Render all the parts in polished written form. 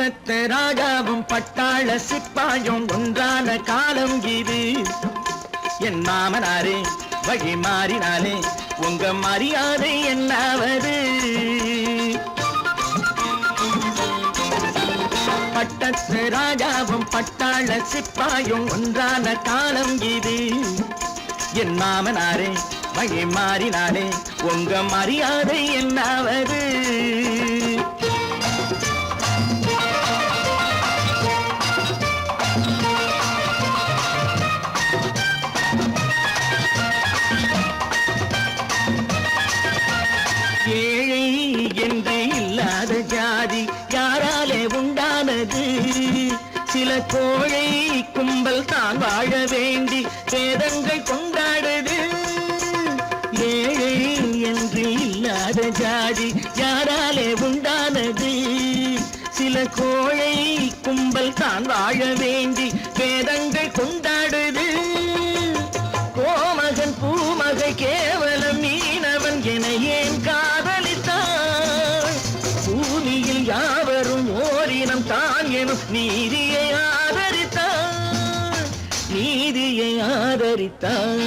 பட்டத்து ராஜாவும் பட்டாள சிப்பாயும் ஒன்றான காலம் இது. என் மாமனாரே வழி மாறினாலே உங்க மரியாதை என்னாவது? பட்டத்து ராஜாவும் பட்டாள சிப்பாயும் ஒன்றான காலம் இது. என் மாமனாரே வழி மாறினாலே உங்க மரியாதை என்னாவது? ஏழை என்று இல்லாத ஜாதி யாராலே உண்டானது? சில கோழை கும்பல் தான் வாழ வேண்டி வேதங்கள் கொண்டாடுது. ஏழை என்று இல்லாத ஜாதி யாராலே உண்டானது? சில கோழை கும்பல் தான் வாழ வேண்டி வேதங்கள் கொண்டாடுது. கோமகன் பூமகை கேவலம் மீனவன் என ஏன் காதலித்தான்? பூமியில் யாவரும் ஓரினம் தான் எனும் நீதியை ஆதரித்தான், நீதியை ஆதரித்தான்.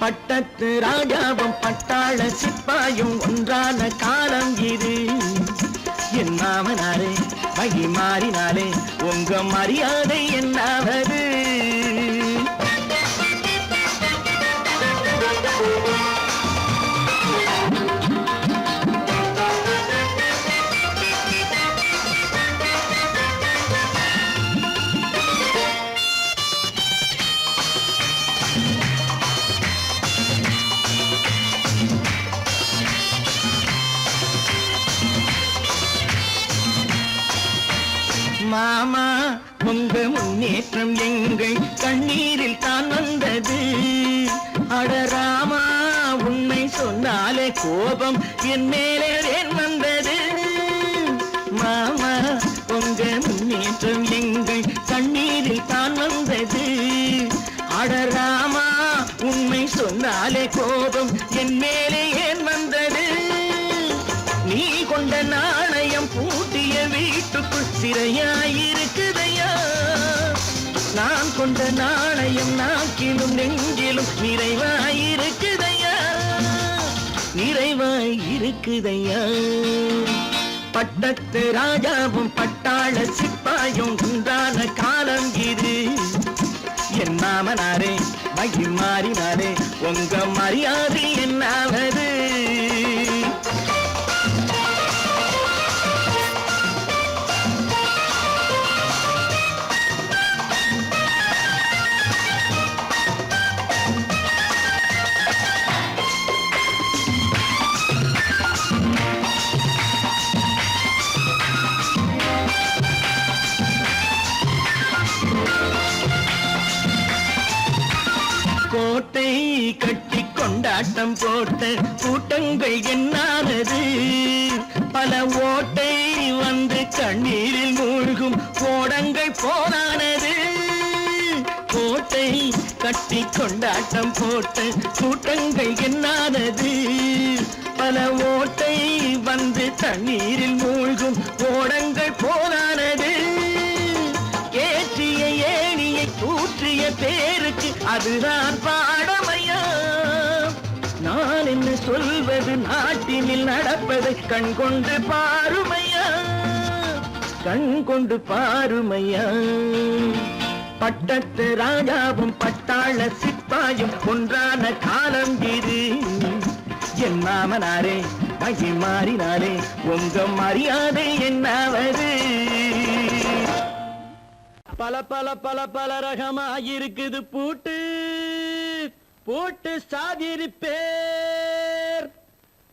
பட்டத்து ராஜாவும் பட்டாள சிப்பாயும் ஒன்றான காலம் இது. என் மாமனாரே வழி மாறினாலே உங்க மரியாதை என்னாவது? மாமா உங்க முன்னேற்றம் எங்கள் கண்ணீரில் தான் வந்தது. அடராமா உண்மை சொன்னாலே கோபம் என் மேலே ஏன் வந்தது? மாமா உங்க முன்னேற்றம் எங்கள் கண்ணீரில் தான் வந்தது. அடராமா உண்மை சொன்னாலே கோபம் என் மேலே ஏன் வந்தது? நீ கொண்ட நாணயம் பூட்டிய வீட்டுக்குள் சிறையாயிருக்குதையா? நான் கொண்ட நாணயம் நாக்கிலும் நெஞ்சிலும் நிறைவாயிருக்குதையா, நிறைவாயிருக்குதையா. பட்டத்து ராஜாவும் பட்டாள சிப்பாயும் ஒன்றான காலம் இது. என் மாமனாரே வழி மாறினாரே உங்க மரியாதை என்னாவது? கோட்டை கட்டி கொண்டாட்டம் போட்ட கூட்டங்கள் என்னானது? பல ஓட்டை வந்து கண்ணீரில் மூழ்கும் கோடங்கள் போனானது. கோட்டை கட்டி கொண்டாட்டம் போட்ட கூட்டங்கள் என்னானது? பல ஓட்டை வந்து தண்ணீரில் மூழ்கும் கோடங்கள் போனானது. ஏற்றிய ஏணியை தூற்றிய பேருக்கு அதுதான் பாடமையா? நான் என்ன சொல்வது? நாட்டினில் நடப்பதை கண் கொண்டு பாருமையா, கண் கொண்டு பாருமையா. பட்டத்து ராஜாவும் பட்டாள சிப்பாயும் ஒன்றான காலம் இது. என் மாமனாரே வழி மாறினாரே உங்க மரியாதை என்னாவது? பல பல பல பல ரகமாயிருக்குது பூட்டு, பூட்டு சாதிருப்பேர்.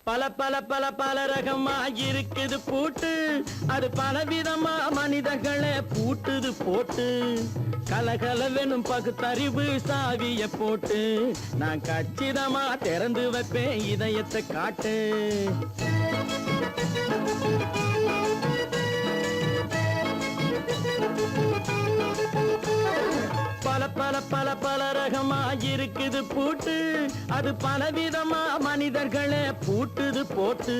பல பல பல பல ரகமாயிருக்குது பூட்டு, அது பலவிதமா மனிதர்களே பூட்டுது போட்டு. கலகலவெனும் பகுத்தறிவு சாவிய போட்டு நான் கச்சிதமா திறந்து வைப்பேன் இதயத்தை காட்டு. பல பல பல பல ரகமா இருக்குது பூட்டு அது பலவிதமா மனிதர்களை பூட்டுது போட்டு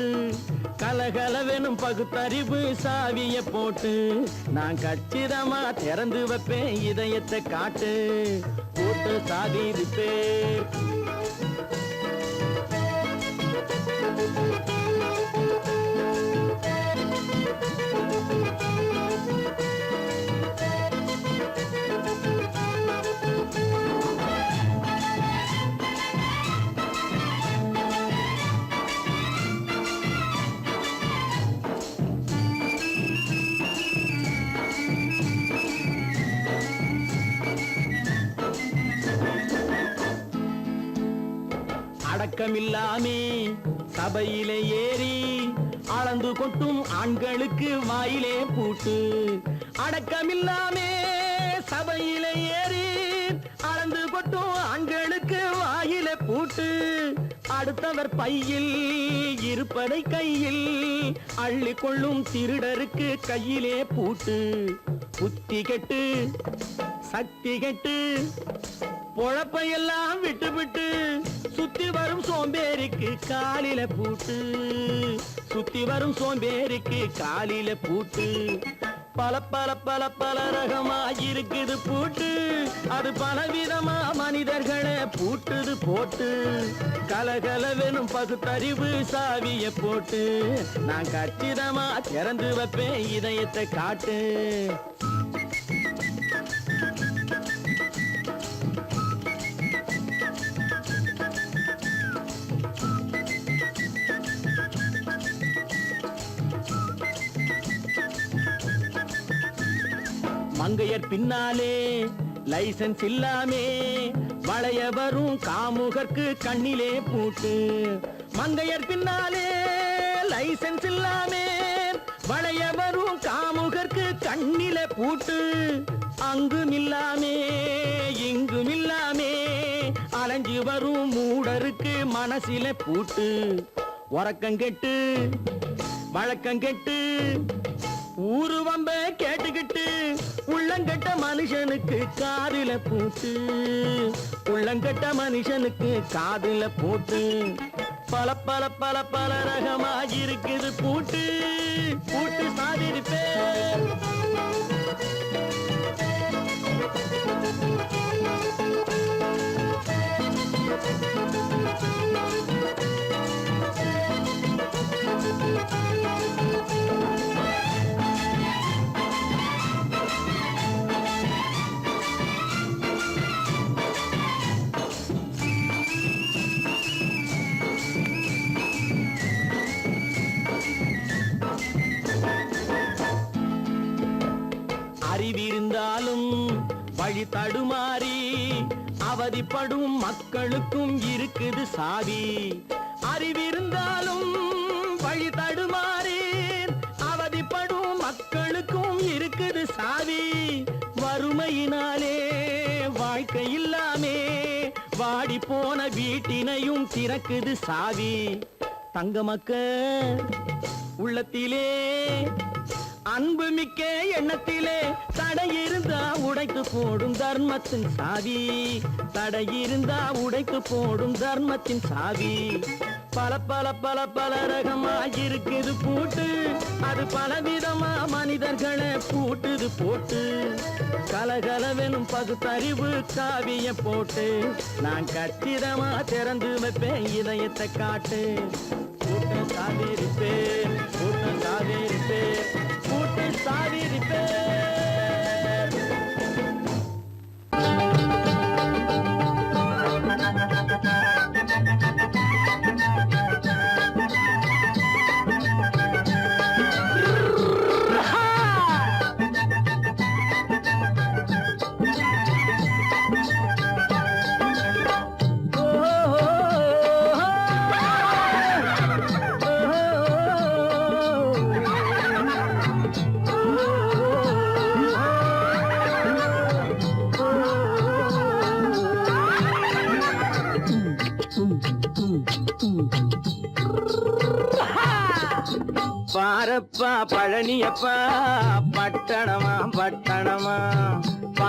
கலகலவெனும் பகுத்தறிவு சாவிய போட்டு நான் கச்சிதமா திறந்து வைப்பேன் இதயத்தை காட்டு பூட்டு சாவி இருப்பேன். அடக்கமில்லாமே சபையிலே ஏறி அளந்து கொட்டும் ஆண்களுக்கு வாயிலே பூட்டு. அடக்கமில்லாமே சபையிலே ஏறி அளந்து கொட்டும் ஆண்களுக்கு வாயிலே பூட்டு. அடுத்தவர் பையில் இருப்பதை கையில் அள்ளி கொள்ளும் திருடருக்கு கையிலே பூட்டு. புத்தி கெட்டு சக்தி கெட்டு பொழப்பையெல்லாம் விட்டு விட்டு சுத்தி வரும் சோம்பேறிக்கு காலில பூட்டு. சுத்தி வரும் சோம்பேறிக்கு காலில பூட்டு. பல பல பல பல ரகமா இருக்குது பூட்டு அது பலவிதமா மனிதர்களை பூட்டுது போட்டு கலகலவெனும் பகுத்தறிவு சாவிய போட்டு நான் கச்சிதமா திறந்து வைப்பேன் இதயத்தை காட்டு. மங்கையர் பின்னாலே லைசன்ஸ் இல்லாமே வளைய வரும் காமுகர்க்கு கண்ணிலே பூட்டு. மங்கையர் பின்னாலே லைசன்ஸ் இல்லாமே வளைய வரும் காமுகர்க்கு கண்ணிலே பூட்டு. அங்கும் இல்லாமே இங்கும் இல்லாமே அலைஞ்சு வரும் மூடருக்கு மனசிலே பூட்டு. உறக்கங்கெட்டு வழக்கங்கெட்டு ஊரு வம்ப கேட்டுக்கிட்டு உள்ளங்கட்ட மனுஷனுக்கு காதில பூட்டு. உள்ளங்கட்ட மனுஷனுக்கு காதில பூட்டு. பல பல பல பல ரகமா இருக்குது பூட்டு பூட்டு சாதிருப்பேன். அறிவிருந்தாலும் வழி தடுமாறி அவதிப்படும் மக்களுக்கும் இருக்குது சாவி. அறிவிருந்தாலும் வழி தடுமாறி அவதிப்படும் மக்களுக்கும் இருக்குது சாவி. வறுமையினாலே வாழ்க்கை இல்லாமே வாடி போன வீட்டினையும் திறக்குது சாவி. தங்க மக்க உள்ளத்திலே அன்பு மிக்க எண்ணத்திலே தடை இருந்தா உடைத்து போடும் தர்மத்தின் சாவி. தடை இருந்தா உடைத்து போடும் தர்மத்தின் சாவி. பல பல பல பல ரகமா இருக்குது பூட்டு அது பலவிதமா மனிதர்களை பூட்டுது போட்டு கலகலவெனும் பகுத்தறிவு காவிய போட்டு நான் கச்சிதமா திறந்து வைப்பேன் இதயத்தை காட்டு. கூட்டம் சாதிருப்பேன் கூட்டம் சாதிருப்பேன் கூட்டு சாதிருப்பேன். பாரப்பா பழனியப்பா பட்டணமா பட்டணமா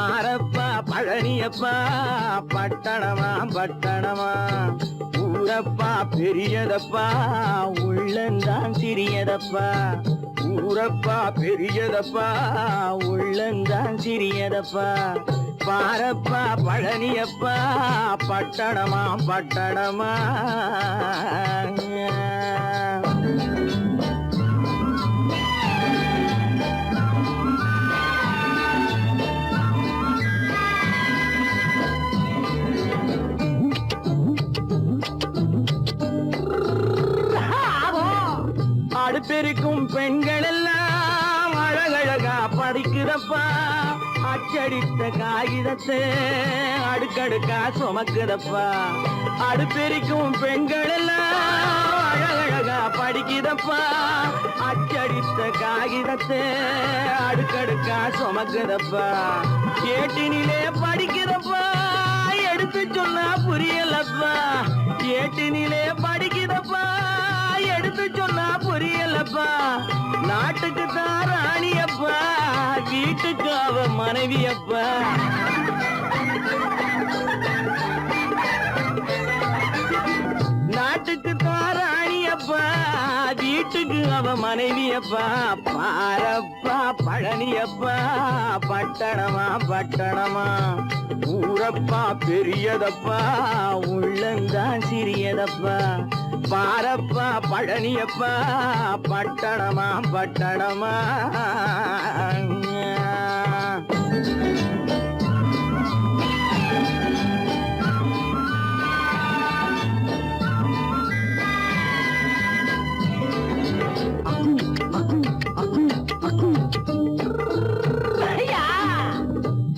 பாரப்பா பழனியப்பா பட்டணமா பட்டணமா ஊரப்பா பெரியதப்பா உள்ளந்தான் சிறியதப்பா ஊரப்பா பெரியதப்பா உள்ளந்தான் சிறியதப்பா பாரப்பா பழனியப்பா பட்டணமா பட்டணமா அடுப்பெருக்கும் பெண்கள் எல்லாம் அழகழகா படிக்குதப்பா அச்சடித்த காகிதத்தை அடுக்கடுக்கா சுமக்குதப்பா அடுப்பெருக்கும் பெண்கள் எல்லாம் அழகழகா படிக்குதப்பா அச்சடித்த காகிதத்தை அடுக்கடுக்கா சுமக்குதப்பா ஏட்டினிலே படிக்குதப்பா எடுத்து சொன்னா புரியலப்பா ஏட்டினிலே படிக்குதப்பா எடுத்து சொன்னா புரியலப்பா நாட்டுக்கு தான் ராணியப்பா வீட்டுக்கு அவ மனைவியப்பா நாட்டுக்கு தான் ராணியப்பா வீட்டுக்கு அவ மனைவியப்பா பாரப்பா பழனியப்பா பட்டணமா பட்டணமா ஊரப்பா பெரியதப்பா உள்ளந்தான் சிறியதப்பா பாரப்பா பழனியப்பா பட்டணமா பட்டணமா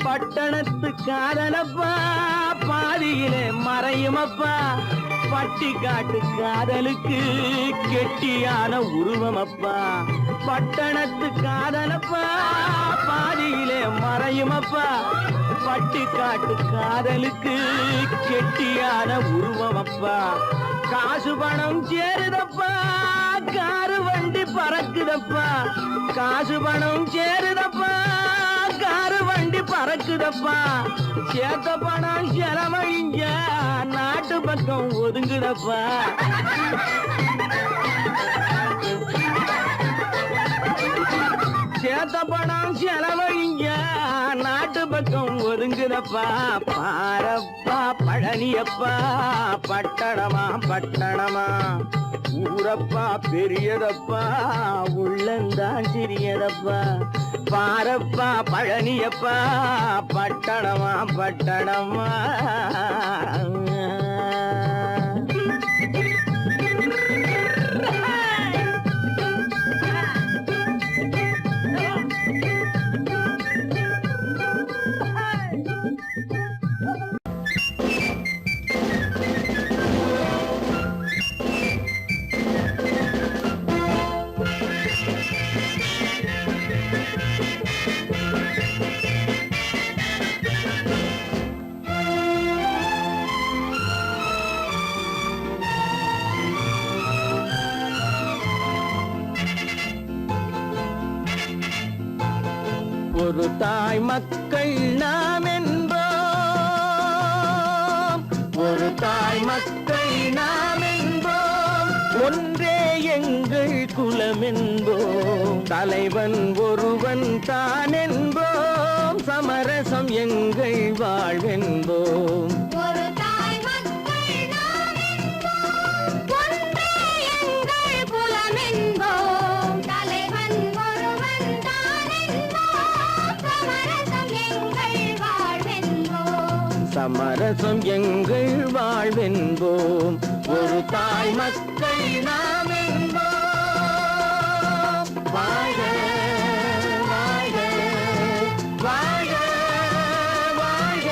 பட்டணத்து காதலப்பா பாதியிலே மறையுமப்பா பட்டி காட்டு காதலுக்கு கெட்டியான உருவமப்பா பட்டணத்து காதலப்பா பாதியிலே மறையுமப்பா பட்டி காட்டு காதலுக்கு கெட்டியான உருவமப்பா காசு பணம் சேருதப்பா காரு வண்டி பறக்குதப்பா காசு பணம் சேருதப்பா காரு வண்டி பறக்குதப்பா சேத்த பணம் செலவழிஞ்ச நாட்டு பக்கம் ஒதுங்குதப்பா சேத்த பணம் செலவழிஞ்ச நாட்டு பக்கம் ஒதுங்குதப்பா பாரப்பா பழனியப்பா பட்டணமா பட்டணமா ஊரப்பா பெரியதப்பா உள்ளந்தான் சிறியதப்பா பாரப்பா பழனியப்பா பட்டணமா பட்டணமா ஒரு தாய் மக்கள் நாம் என்போம் ஒரு தாய் மக்கள் நாம் என்போம் ஒன்றே எங்கள் குலம் என்போம் தலைவன் ஒருவன் தான் என்போம் சமரசம் எங்கள் வாழ்வென்போம் சமரசம் எங்கள் வாழ்வென்போம் ஒரு தாய் மக்கள் நாம் என்போம் வாழ்க வாழ்க வாழ்க வாழ்க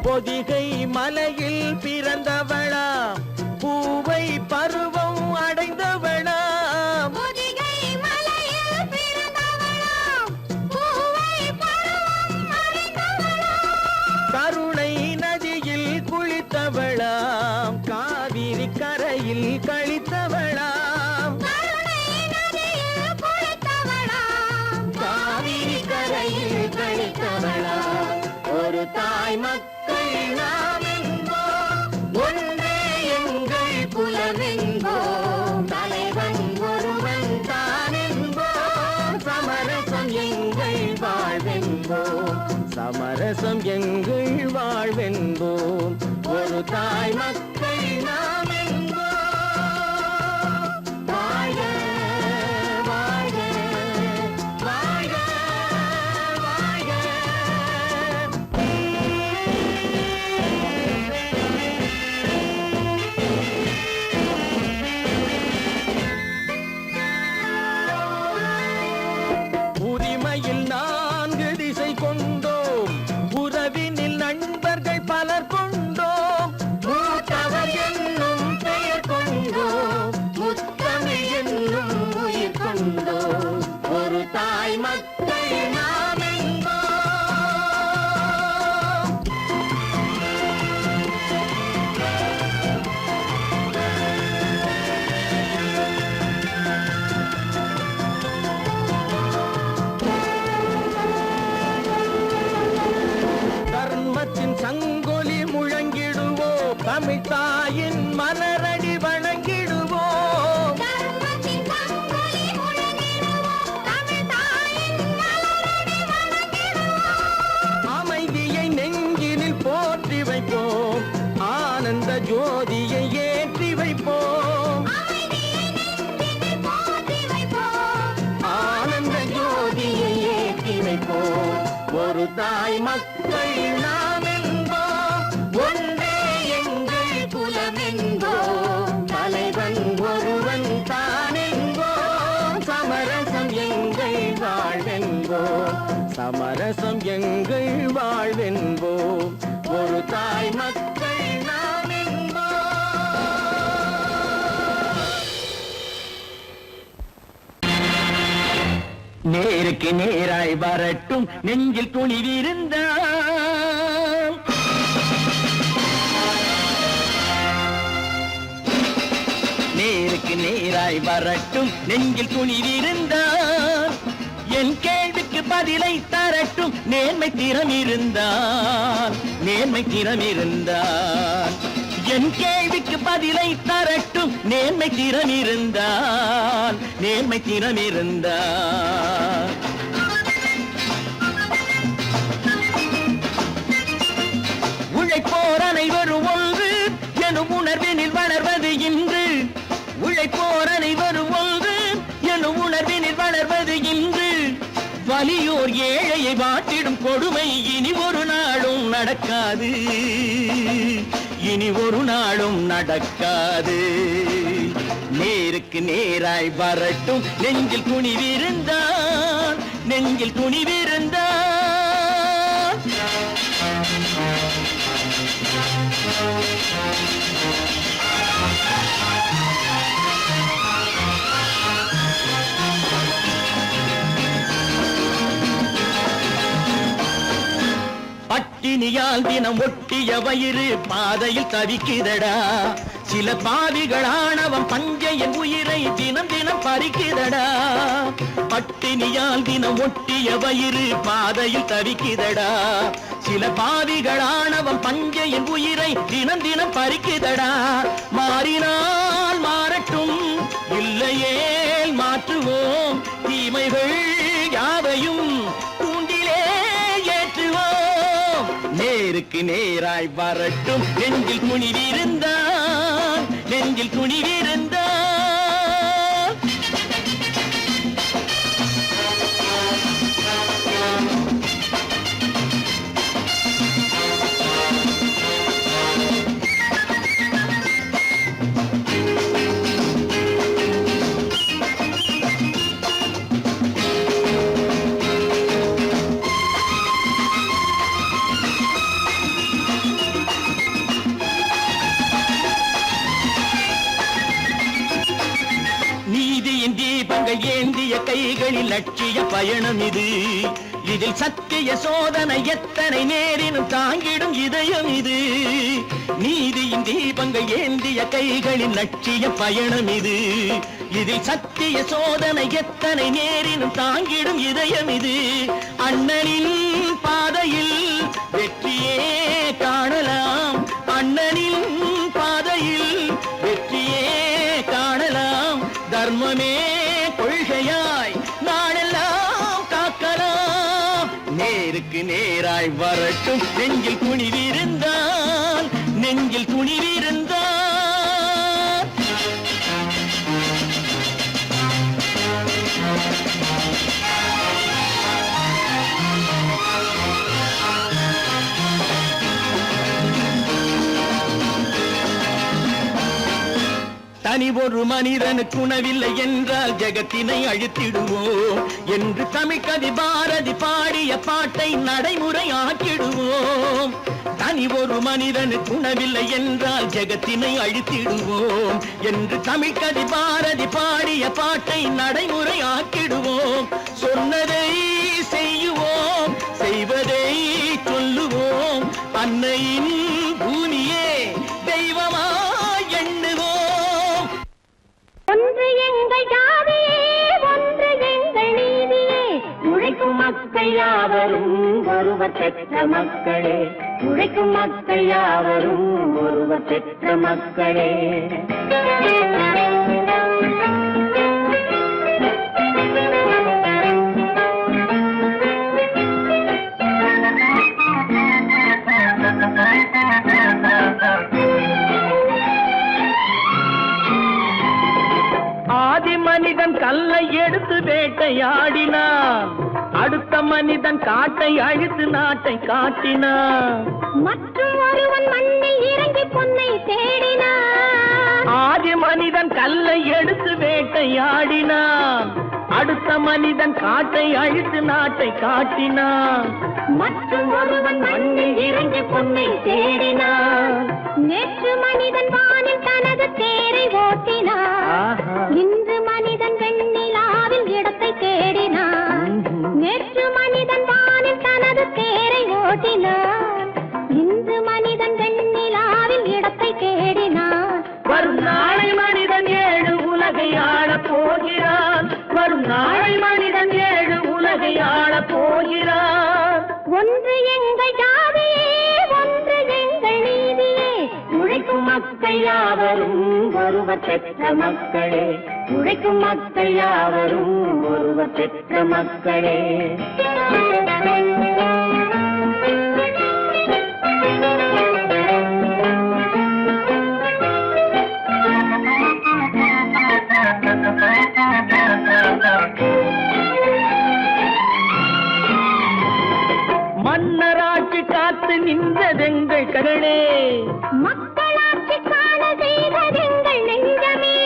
பொதிகை மலையில் பிறந்தவளா பூவை பருவம் அடைந்தவளா பொதிகை மலையில் பிறந்தவளா பூவை பருவம் நதியில் கழித்தவளாம் காவிரி கரையில் கழித்தவளாம் ஒரு தாய் மக்கள் நாம் என்போம் ஒன்றே எங்கள் குலவென்போம் தலைவன் ஒருவன் தான் என்போம் சமரசம் எங்கள் வாழ்வென்போம் சமரசம் எங்கள் வாழ்வென்போம் ஒரு தாய் மக்கள் நாம் என்போம் வாழ்க வாழ்க வாழ்க வாழ்க உரிமையில் 4 திசை கொண்டோம் உறவினில் நண்பர்கள் பலர் கொண்டோம் மூத்தவர் என்னும் பெயர் கொண்டோம் முத்தமிழ் என்னும் உயிர் கொண்டோம் ஒரு தாய் மக்கள் நாம் என்போம் தர்மத்தின் சங்கொலி முழங்கிடுவோம் தமிழ் தாயின் மலரடி வணங்கிடுவோம் அமைதியை நெஞ்சினில் போற்றி வைப்போம் ஆனந்த ஜோதியை ஏற்றி வைப்போம் ஆனந்த ஜோதியை ஏற்றி வைப்போம் ஒரு தாய் மக்கள் நாம் என்போம் ஒன்றே எங்கள் குலமென்போம் தலைவன் ஒருவன் தான் என்போம் சமரசம் எங்கள் வாழ்வென்போம் சமரசம் எங்கள் வாழ்வென்போம் ஒரு தாய் மக்கள் நாம் என்போம் நேருக்கு நேராய் வரட்டும் நெஞ்சில் துணிவிருந்தால் நேருக்கு நேராய் வரட்டும் நெஞ்சில் துணிவிருந்தால் என் கேள்விக்கு பதிலை தரட்டும் நேர்மை திறம் இருந்தால் நேர்மை திறம் இருந்தால் என் கேள்விக்கு பதிலை தரட்டும் நேர்மை திறம் இருந்தால் நேர்மை திறம் இருந்தால் உழைப்போர் அனைவரும் ஒன்று எனும் உணர்வினில் வளர்வது இன்று உழைப்போர் அனைவரும் ஒன்று எனும் உணர்வினில் வளர்வது இன்று வலியோர் ஏழையை வாட்டிடும் கொடுமை இனி ஒரு நாளும் நடக்காது இனி ஒரு நாளும் நடக்காது நேருக்கு நேராய் வரட்டும் நெஞ்சில் துணிவிருந்தால் நெஞ்சில் துணிவிருந்தால் பட்டினியால் தினம் ஒட்டிய வயிறு பாதையில் தவிக்குதடா சில பாவிகளானவன் பஞ்சையின் உயிரை தினம் தினம் பறிக்குதடா பட்டினியால் தினம் ஒட்டிய வயிறு பாதையில் தவிக்குதடா சில பாவிகளானவன் பஞ்சையின் உயிரை தினம் தினம் பறிக்குதடா மாறினால் மாறட்டும் இல்லையேல் மாற்றுவோம் தீமைகள் யாவையும் தூண்டிலே ஏற்றுவோம் நேருக்கு நேராய் வரட்டும் நெஞ்சில் துணிவிருந்தால் நெஞ்சில் துணிவிருந்தால் ஏந்திய கைகளில் லட்சிய பயணம் இது இதில் சத்திய சோதனை எத்தனை நேரினும் தாங்கிடும் இதயம் இது. நீதியின் தீபங்கள் ஏந்திய கைகளின் லட்சிய பயணம் இது. இதில் சத்திய சோதனை எத்தனை நேரினும் தாங்கிடும் இதயம் இது. அண்ணனின் பாதையில் வெற்றியே காணலாம், அண்ணனின் பாதையில் வெற்றியே காணலாம். தர்மமே கொள்கையாய் நாளெல்லாம் காக்கலாம். நேருக்கு நேராய் வரட்டும் நெஞ்சில் துணிவிருந்தால், நெஞ்சில் துணிவிருந்தால். தனி ஒரு மனிதனுக்கு உணவில்லை என்றால் ஜெகத்தினை அழித்திடுவோம் என்று தமிழ் கவி பாரதி பாடிய பாட்டை நடைமுறை ஆக்கிடுவோம். தனி ஒரு மனிதனுக்கு உணவில்லை என்றால் ஜெகத்தினை அழித்திடுவோம் என்று தமிழ் கவி பாரதி பாடிய பாட்டை நடைமுறை ஆக்கிடுவோம். சொன்னதை செய்யுவோம், செய்வதை சொல்லுவோம். அன்னையின் பூமியே தெய்வமா எண்ணுவோம். ஒன்று எங்கள் ஜாதியே, ஒன்று எங்கள் நீதியே. உழைக்கும் மக்கள் யாவரும் ஒருவர் பெற்ற மக்களே, உழைக்கும் மக்கள் யாவரும் ஒருவர் பெற்ற மக்களே. ஆதி மனிதன் கல்லை எடுத்து வேட்டையாடினான், அடுத்த மனிதன் காட்டை அழித்து நாட்டை காட்டினான். மற்றும் ஒருவன் மண்ணில் இறங்கி பொன்னை தேடினான். ஆதி மனிதன் கல்லை எடுத்து வேட்டையாடினான், அடுத்த மனிதன் காட்டை அழித்து நாட்டை காட்டினான். மற்றும் ஒருவன் மண்ணில் இறங்கி பொன்னை தேடினான். நேற்று மனிதன் வானில் தனது தேரை ஓட்டினான், இன்று மனிதன் வெண்ணிலாவில் இடத்தை தேடினான். நேற்று மனிதன் வானில் தனது தேரை ஓட்டினான், இன்று மனிதன் வெண்ணிலாவில் இடத்தை தேடினான். வரும் நாளை மனிதன் 7 உலகை ஆளப் போகிறான், வரும் நாளை மனிதன் 7 உலகை ஆளப் போகிறான். ஒன்று எங்கள் ஜாதியே, ஒன்று எங்கள் நீதியே. உழைக்கும் மக்கள் யாவரும் ஒருவர் பெற்ற மக்களே, உழைக்கும் மக்கள் யாவரும் ஒருவர் பெற்ற மக்களே. மன்னராட்சி காத்து நின்றதெங்கள் கரளே, மக்களாட்சி காண செய்வதெங்கள் நெஞ்சமே.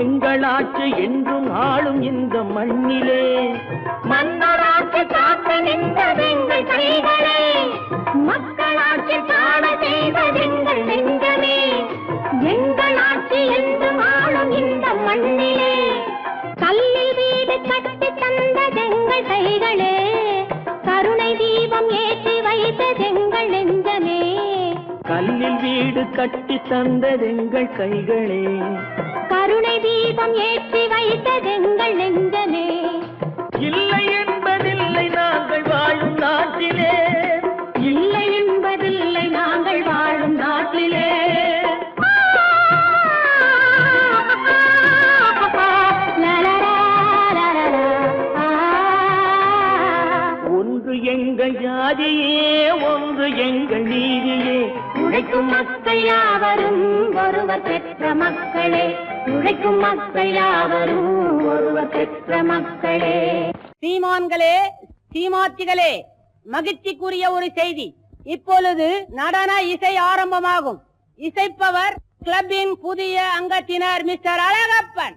எங்களாட்சி என்றும் ஆளும் இந்த மண்ணிலே. மன்னராட்சி காத்து நின்றதெங்கள் கைகளே, மக்களாட்சி காண செய்வதெங்கள் நெஞ்சமே. எங்களாட்சி என்றும் ஆளும் இந்த மண்ணிலே. கல்லில் வீடு கட்டி தந்ததெங்கள் கைகளே, கருணை தீபம் ஏற்றி வைத்ததெங்கள் நெஞ்சமே. கல்லில் வீடு கட்டி தந்ததெங்கள் கைகளே, கருணை தீபம் ஏற்றி வைத்ததெங்கள் நெஞ்சமே. இல்லை என்பதில்லை நாங்கள் வாழும் நாட்டிலே, இல்லை என்பதில்லை நாங்கள் வாழும் நாட்டிலே. ஒன்று எங்கள் ஜாதியே, ஒன்று எங்கள் நீதியே. உழைக்கும் மக்கள் யாவரும் ஒருவர் பெற்ற மக்களே, உழைக்கும் மக்கள் யாவரும் ஒருவர் பெற்ற மக்களே. சீமான்களே, சீமாத்திகளே, மகிழ்ச்சிக்குரிய ஒரு செய்தி. இப்பொழுது நடன இசை ஆரம்பமாகும். இசைப்பவர் கிளப்பின் புதிய அங்கத்தினர் மிஸ்டர் அழகப்பன்.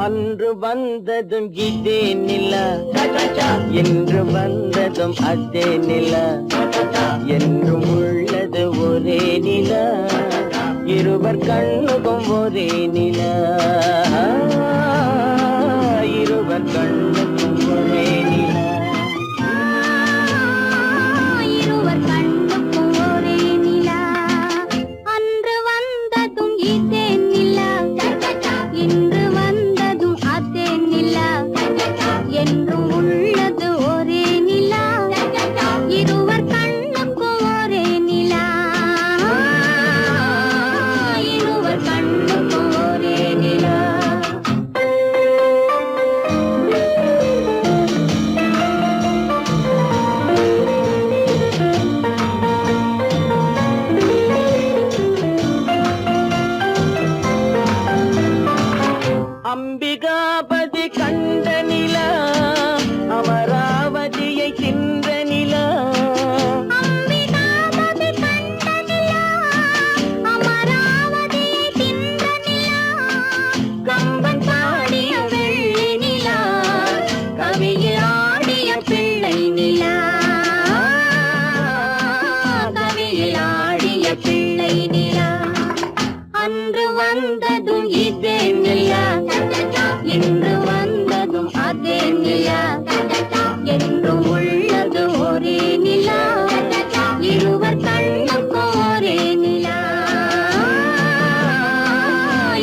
அன்று வந்ததும் இதே நிலா, என்று வந்ததும் அதே நிலா, என்றும் உள்ளது ஒரே நிலா, இருவர் கண்ணுக்கும் ஒரே நிலா, இருவர் கண்ணுக்கும் ஒரே நிலா, இருவர் கண்ணுக்கும் ஒரே நிலா. அன்று வந்ததும் இதே நிலா, இன்று வந்ததும் அதே நிலா, என்றும் உள்ளது ஒரே நிலா, இருவர் கண்ணுக்கும் ஒரே நிலா, இருவர் கண்ணுக்கும் ஒரே நிலா. அம்பிகாபதி கண்ட நிலா, அமராவதியை தின்ற நிலா, அம்பிகாபதி கண்ட நிலா, அமராவதியை தின்ற நிலா, கம்பன் பாடிய வெள்ளி நிலா, கவியில் ஆடிய பிள்ளை நிலா, கவியில் ஆடிய பிள்ளை நிலா. அன்று வந்ததும் இதே நிலா, இன்று வந்ததும் அதே நிலா, என்றும் உள்ளது ஒரே நிலா, இருவர் கண்ணுக்கும் ஒரே நிலா,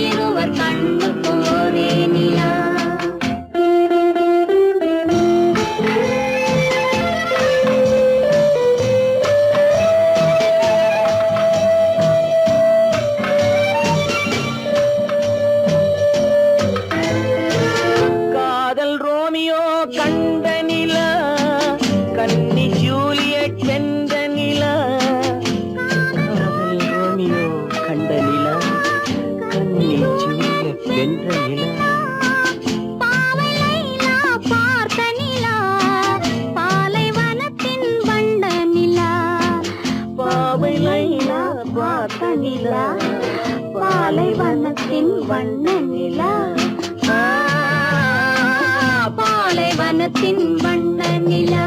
இருவர் கண்ணுக்கும் ஒரே நிலா. காதல் ரோமியோ கண்ட நிலா, கன்னி ஜூலியட் வென்ற நிலா, காதல் ரோமியோ கண்ட நிலா, கன்னி ஜூலியட் வென்ற நிலா, பாவை லைலா பார்த்த நிலா, பாலைவனத்தின் வண்ண நிலா, பாவை லைலா பார்த்த நிலா, பாலைவனத்தின் வண்ண நிலா, பாலைவனத்தின் வண்ண நிலா.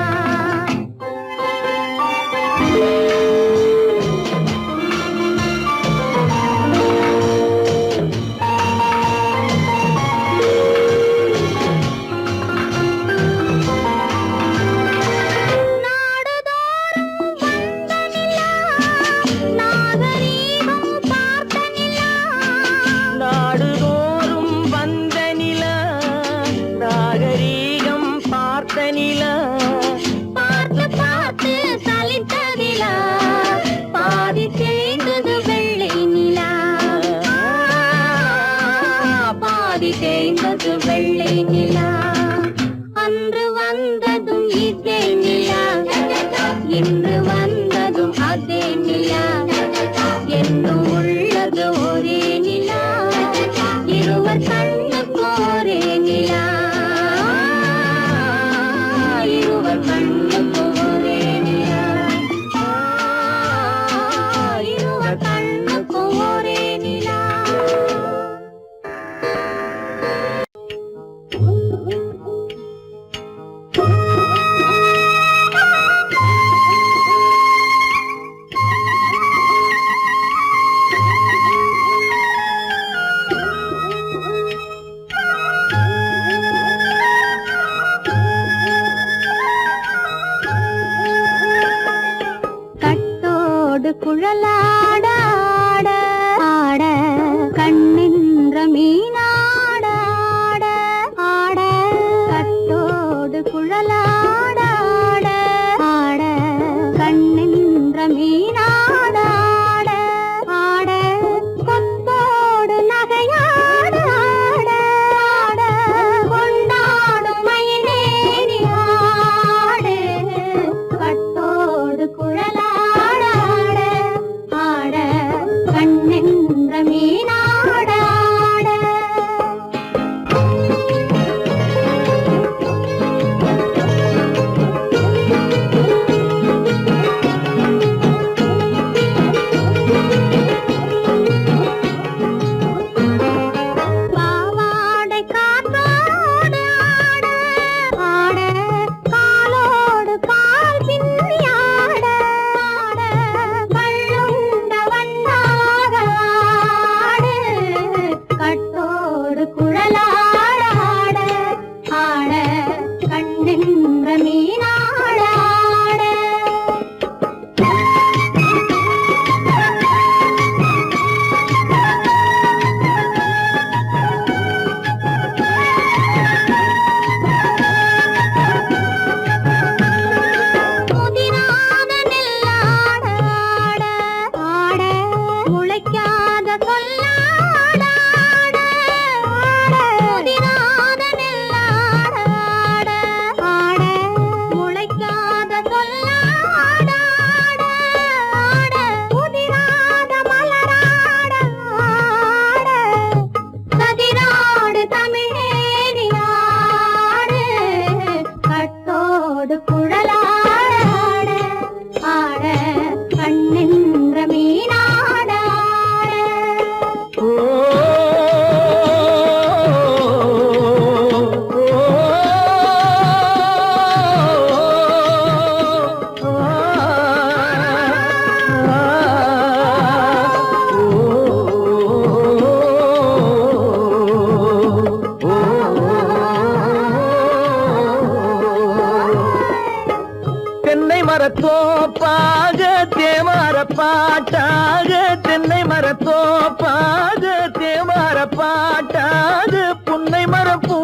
நாடுதோறும் வந்த நிலா, நாகரீகம் பார்த்த நிலா, நாடுதோறும் வந்த நிலா, நாகரீகம் பார்த்த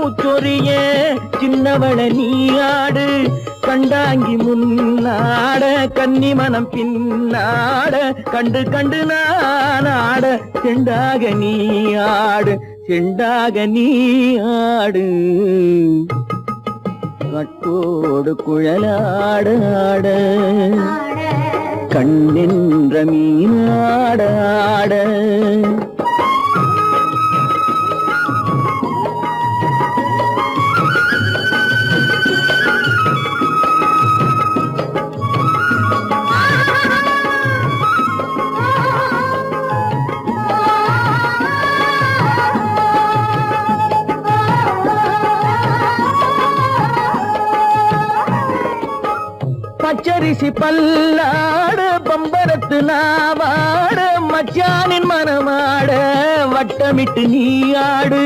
மூச்சொரிய சின்னவள நீயாடு கண்டாங்கி முன்னாட கன்னி மனம் பின்னாட கண்டு கண்டு நானாட செண்டாக நீயாடு செண்டாக நீயாடு கட்டோடு குழலாட ஆட கண்ணென்ற மீனாட ஆட பச்சரிசி பல்லாடு பம்பரத்து நாவாடு மச்சானின் மனமாட வட்டமிட்டு நீயாடு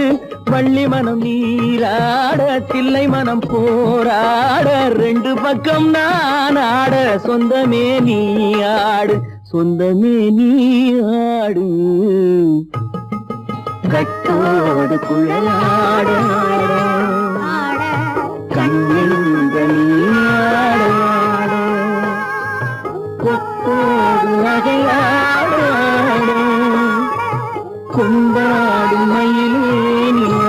வள்ளி மனம் நீராட தில்லை மனம் போராட ரெண்டு பக்கம் நான் ஆட சொந்தமே நீயாடு சொந்தமே நீயாடு கட்டோடு குழலாட கண்ணென்ற நீயாட கொத்தோடு நகையாட கொண்டாடு மயிலேனியாடு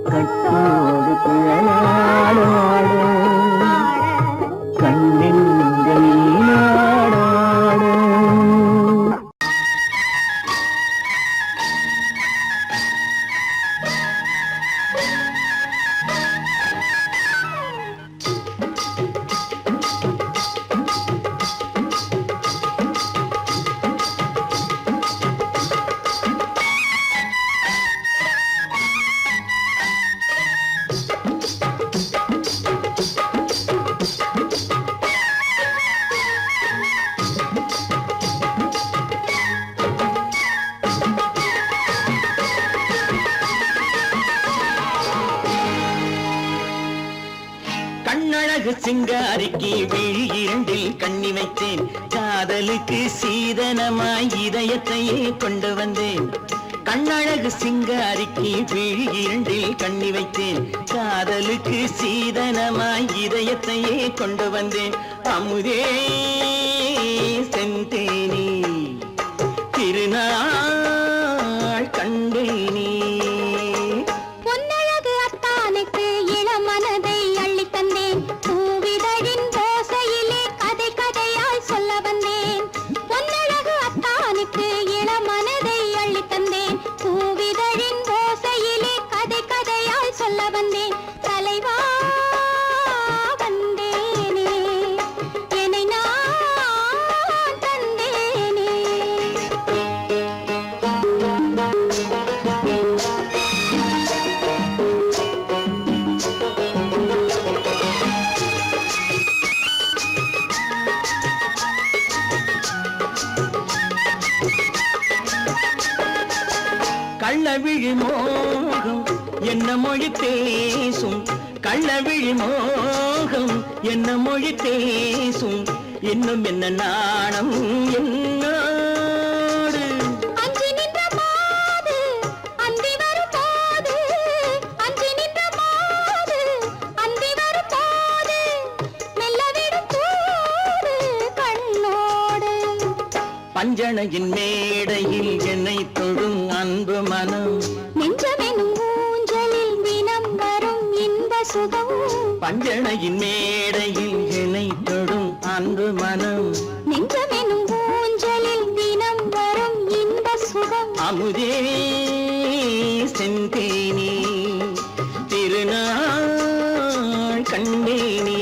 கட்டோடு குழலாட கண்ணென்ற நீயாட கண்ணழகு சிங்காரிக்கு விழி இரண்டில் கண்ணி வைத்தேன் காதலுக்கு சீதனமாய் இதயத்தையே கொண்டு வந்தேன் கண்ணழகு சிங்காரிக்கு விழி இரண்டில் கண்ணி வைத்தேன் காதலுக்கு சீதனமாய் இதயத்தையே கொண்டு வந்தேன் அமுதே செந்தேனே திருநாள் கண்டேனே பொன்னழகு அத்தானுக்கு இளமனதை அள்ளித் தந்தேன் பூவிதழின் ஓசையிலே கதை கதையாய் சொல்ல வந்தேன் பொன்னழகு அத்தானுக்கு இளமனதை அள்ளித் தந்தேன் பூவிதழின் ஓசையிலே கதை கதையாய் சொல்ல வந்தேன் தலைவா வந்தேனே என்னை நான் தந்தேனே கள்ளவிழி மோகம் என்ன மொழி பேசும் கள்ளவிழி மோகம் என்ன மொழி பேசும் இன்னும் என்ன நாணம் என்னோடு அஞ்சி நின்ற மாது அந்தி வரும் போது அஞ்சி நின்ற மாது அந்தி வரும் போது மெல்ல விடும் கூடு கண்ணோடு பஞ்சணையின் மேடையில் என்னை தொழும் அன்பு மனம் நெஞ்சமெனும் ஊஞ்சலில் தினம் வரும் இன்ப சுகம் பஞ்சணையின் மேடையில் என்னை தொடும் அன்பு மனம் நெஞ்சமெனும் ஊஞ்சலில் தினம் வரும் இன்ப சுகம் அமுதே செந்தேனே திருநாள் கண்டேனே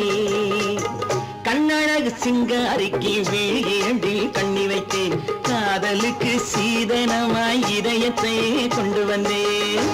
கண்ணழகு சிங்காரிக்கு விழி இரண்டில் கண்ணி வைத்தேன் காதலுக்கு சீதனமாய் இதயத்தை கொண்டு வந்தேன்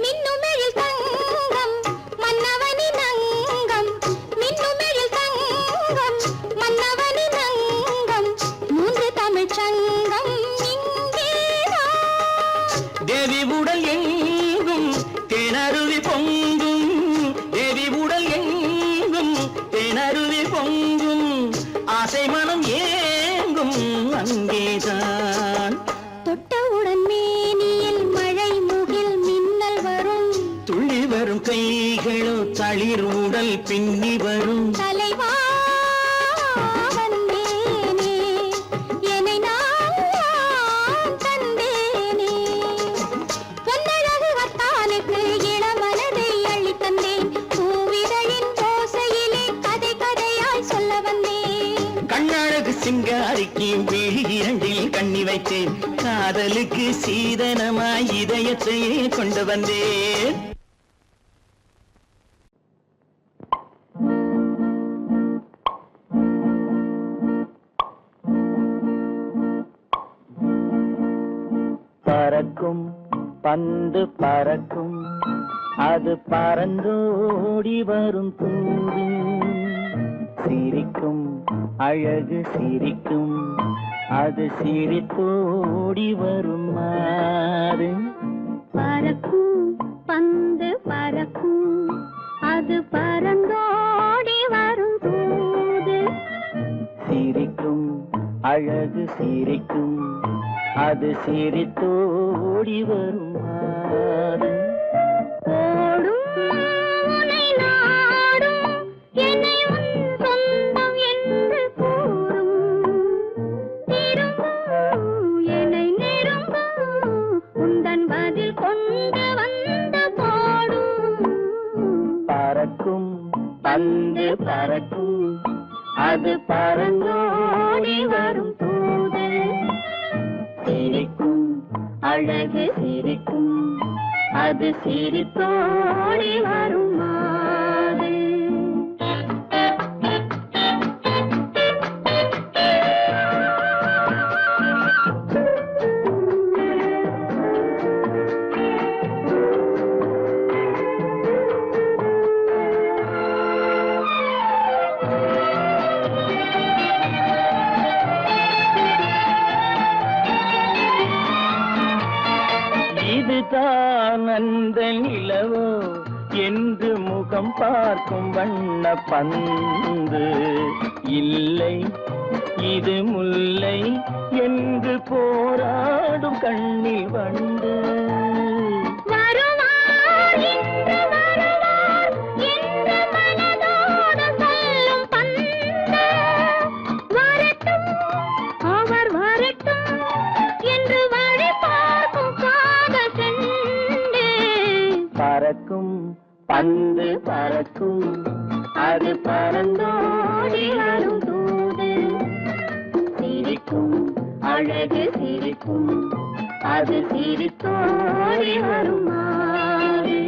மின்னுமெழில் தங்கம் மன்னவனின் அங்கம் மின்னுமெழில் தங்கம் மன்னவனின் அங்கம் பொங்கும் ஆசை மனம் ஏங்கும் அங்கேதான். தொட்டவுடன் மேனியில் மழை முகில் மின்னல் வரும், துள்ளி வரும் கைகளோ தளிர் உடல் பின்னி வரும். தலைவா வந்தேனே, என்னை நான் தந்தேனே. பொன்னழகு வத்தானுக்கு இளமனதை அள்ளித் தந்தேன், பூவிதழின் ஓசையிலே கதை கதையாய் சொல்ல வந்தேன். கண்ணழகு சிங்காரிக்கு விழி இரண்டில் கண்ணி வைத்தேன், காதலுக்கு சீதனமாய் இதயத்தையே கொண்டு வந்தேன். பறக்கும் பந்து பறக்கும், அது பறந்தோடி வரும் தூது. சிரிக்கும் அழகு சிரிக்கும், அது சிரித்தோடி வரும் மாறு. பறக்கும் பந்து பறக்கும், அது பறந்தோடி வரும் தூது. சிரிக்கும் அழகு சிரிக்கும், அது சிரித்தோடி வரும் மாறு. ஓடும் உன்னை நாடும், என்னை உன் சொந்தம் என்று கூறும். திரும்பும் என்னை நெருங்கும், உந்தன் பதில் கொண்டு வந்து போடும். பறக்கும் பந்து பறக்கும், அது பறந்தோடி வரும் தூது. சிரிக்கும் அழகு சிரிக்கும், அது சிரித்தோடி வரும் மாறு. இதுதான் அந்த நிலவோ என்று முகம் பார்க்கும் வண்ண பந்து. இல்லை இது முல்லை என்று போராடும் கண்ணில் வண்டு. வருவார் இன்று வருவார் என்று மனதோடு சொல்லும் பந்து. வரட்டும் அவர் வரட்டும் என்று வழி பார்க்கும் காதல் செண்டு. பறக்கும் பந்து பறக்கும், அது பறந்தோடி வரும் தூது. சிரிக்கும் அழகு சிரிக்கும், அது சிரித்தோடி வரும் மாறு.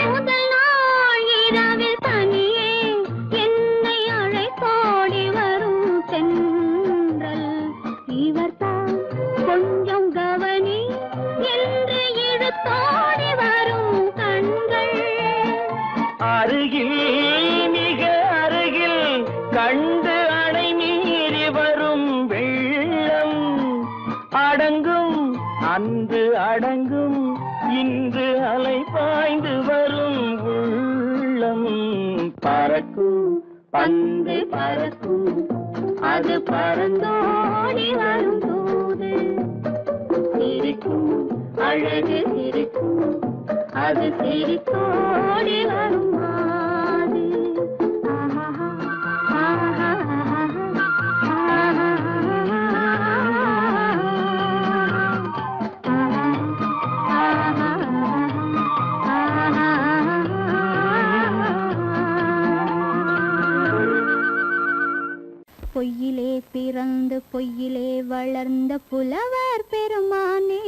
முதல் நாள் இரவில் தனியே என்னை அழைத்தோடி வரும் தென்றல். இவர்தான் கொஞ்சம் கவனி என்று இழுத்தோடி வரும் கண்கள். அருகில் மிக அருகில் கண்டு அணை மீறி வரும் வெள்ளம். அடங்கும் அன்று அடங்கும், இன்று அலை பாய்ந்து வரும் உள்ளம். பறக்கும் பந்து பறக்கும், அது பறந்தோடி வரும் தூது. சிரிக்கும் அழகு சிரிக்கும், அது சிரித்தோடி வரும் மாறு. ஆஹா ஆஹா பொய்யிலே பிறந்து பொய்யிலே வளர்ந்த புலவர் பெருமானே.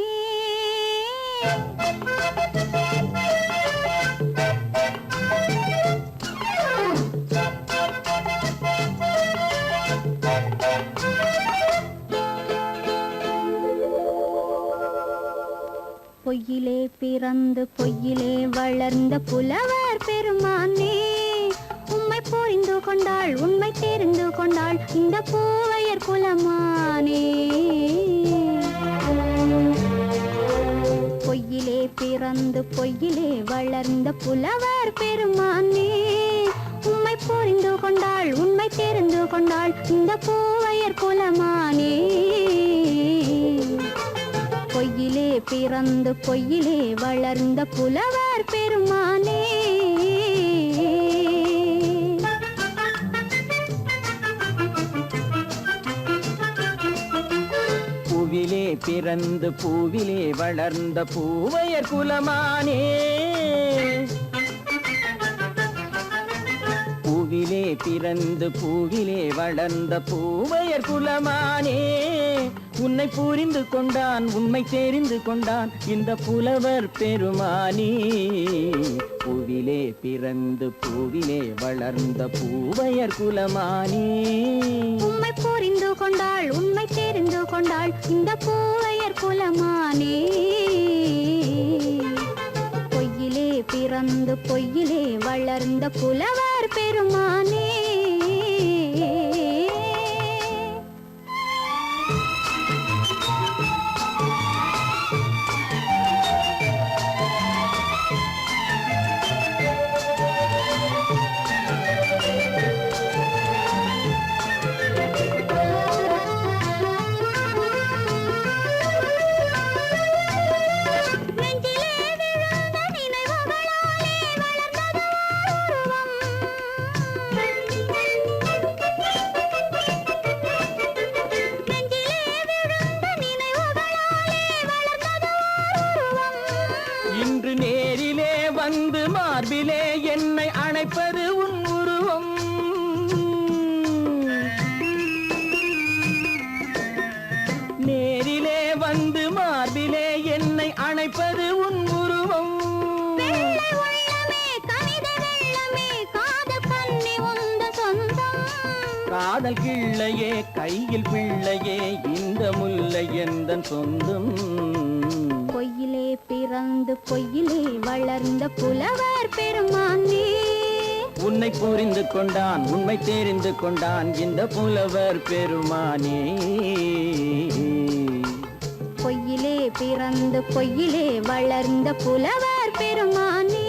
பொய்யிலே பிறந்து பொய்யிலே வளர்ந்த புலவர் பெருமானே, உம்மை புரிந்து கொண்டாள் உண்மை தெரிந்து கொண்டாள் இந்த பூவையர் குலமானே பொய்யிலே பிறந்து பொய்யிலே வளர்ந்த புலவர் பெருமானே உண்மை புரிந்து கொண்டாள் உண்மை தெரிந்து கொண்டாள் இந்த பூவையர் குலமானே பொய்யிலே பிறந்து பொய்யிலே வளர்ந்த புலவர் பெருமானே பூவிலே பிறந்து பூவிலே வளர்ந்த பூவையர் குலமானே பூவிலே பிறந்து பூவிலே வளர்ந்த பூவையர் குலமானே உன்னை புரிந்து கொண்டான் உண்மை தெரிந்து கொண்டான் இந்த புலவர் பெருமானே பூவிலே பிறந்து பூவிலே வளர்ந்த பூவையர் குலமானே உண்மை புரிந்து கொண்டாள் உண்மை தெரிந்து கொண்டாள் இந்த பூவையர் குலமானே பொய்யிலே பிறந்து பொய்யிலே வளர்ந்த புலவர் பெருமானே இன்று நேரிலே வந்து மார்பிலே என்னை அணைப்பது உன் உருவம் நேரிலே வந்து மார்பிலே என்னை அணைப்பது உன் உருவம் காதல் கிள்ளையே கையில் பிள்ளையே இந்த முல்லை எந்தன் சொந்தம் பொய்யிலே பிறந்து பொய்யிலே வளர்ந்த புலவர் பெருமானே உன்னை புரிந்து கொண்டான் உண்மை தெரிந்து கொண்டான் இந்த புலவர் பெருமானே பொய்யிலே பிறந்து பொய்யிலே வளர்ந்த புலவர் பெருமானே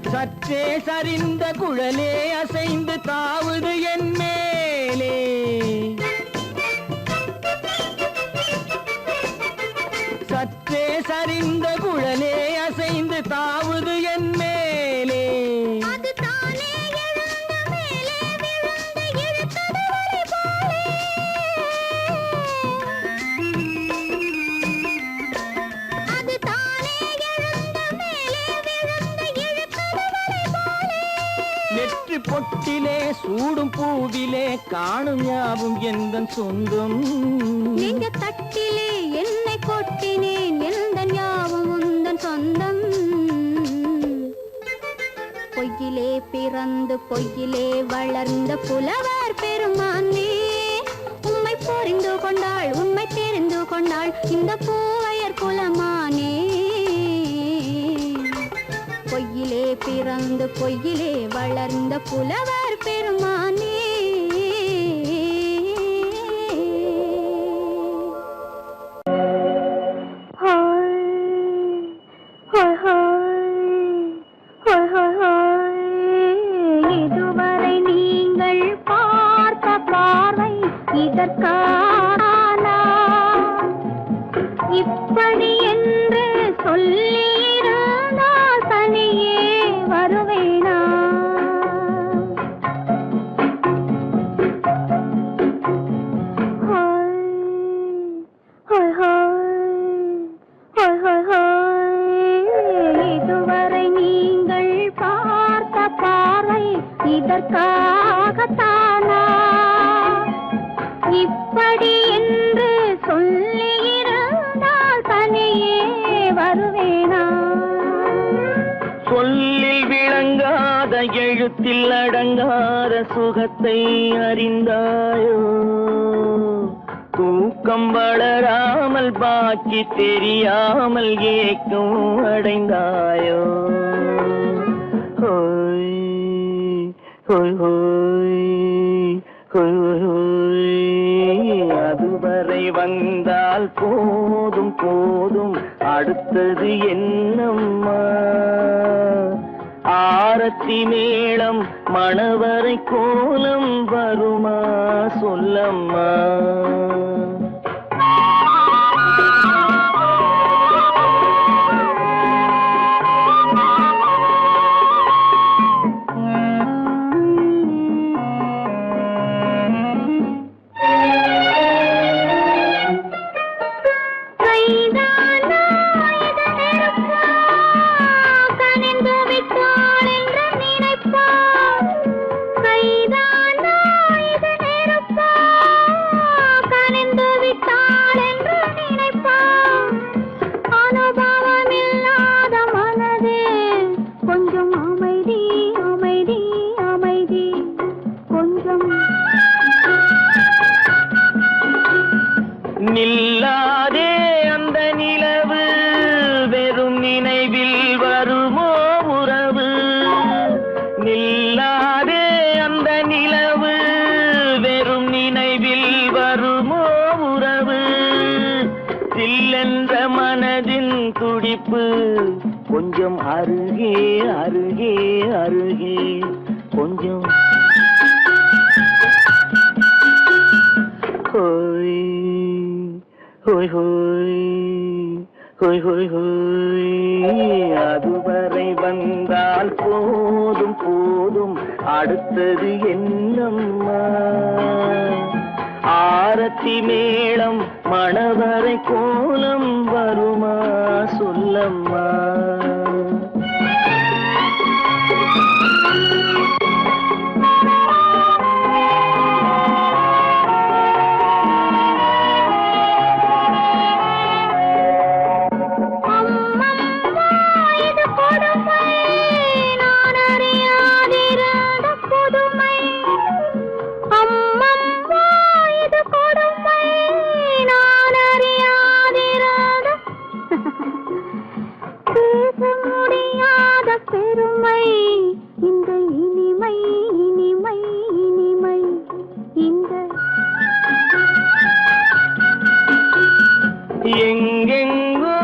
சற்றே சரிந்த குழலே அசைந்து தாவுது என் மேலே சற்றே சரிந்த குழலே அசைந்து தாவுது என் மேலே நெற்றி பொட்டிலே சூடும் பூவிலே காணும் யாவும் எந்தன் சொந்தம் நெஞ்ச தட்டிலே என்னை கொட்டினேன் எந்தன் யாவும் உந்தன் சொந்தம் பொய்யிலே பிறந்து பொய்யிலே வளர்ந்த புலவர் பெருமானே உண்மை புரிந்து கொண்டாள் உண்மை தெரிந்து கொண்டாள் இந்த பூவையர் குலமானே பொய்யிலே பிறந்து பொய்யிலே வளர்ந்த புலவர் பெருமானே இதுவரை நீங்கள் பார்த்த பார்வை இதற்கானா இப்படி என்று சொல்லியிருந்தால் தனியே வருவேனா இதுவரை நீங்கள் பார்த்த பார்வை இதற்காகத்தானா இப்படி என்று சொல்லியிருந்தால் எழுத்தில் அடங்காத சுகத்தை அறிந்தாயோ தூக்கம் வளராமல் பாக்கி தெரியாமல் ஏக்கம் அடைந்தாயோ ஹோய் ஹோய் ஹோய் ஹோய் ஹோய் அதுவரை வந்தால் போதும் போதும் அடுத்தது என்னம்மா ஆரத்தி மேளம் மணவரை கோலம் வருமா சொல்லம்மா நில்லாதே அந்த நிலவு வெறும் நினைவில் வருமோ உறவு நில்லாதே அந்த நிலவு வெறும் நினைவில் வருமோ உறவு சில்லென்ற மனதின் துடிப்பு கொஞ்சம் அருகே அருகே அருகே கொஞ்சம் ஹோய் ஹோய் ஹோய் ஹோய் ஹோய் ஹோய் அதுவரை வந்தால் போதும் போதும் அடுத்தது என்னம்மா ஆரத்தி மேளம் மணவரை கோலம் வருமா சொல்லம்மா பெருமை இந்த இனிமை இனிமை இனிமை இந்த எங்கெங்கோ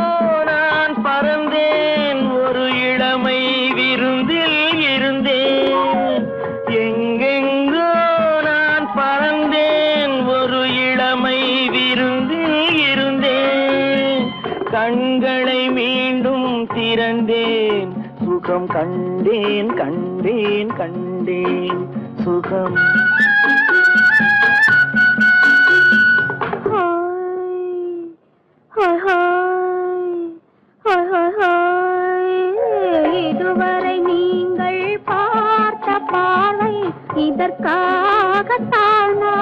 நான் பறந்தேன் ஒரு இளமை விருந்தில் இருந்தேன் எங்கெங்கோ நான் பறந்தேன் ஒரு இளமை விருந்தில் இருந்தேன் கண்களை மீண்டும் திறந்தேன் சுகம் கண்டேன் கண்டேன் கண்டேன் சுகம் இதுவரை நீங்கள் பார்த்த பார்வை இதற்காகத்தானா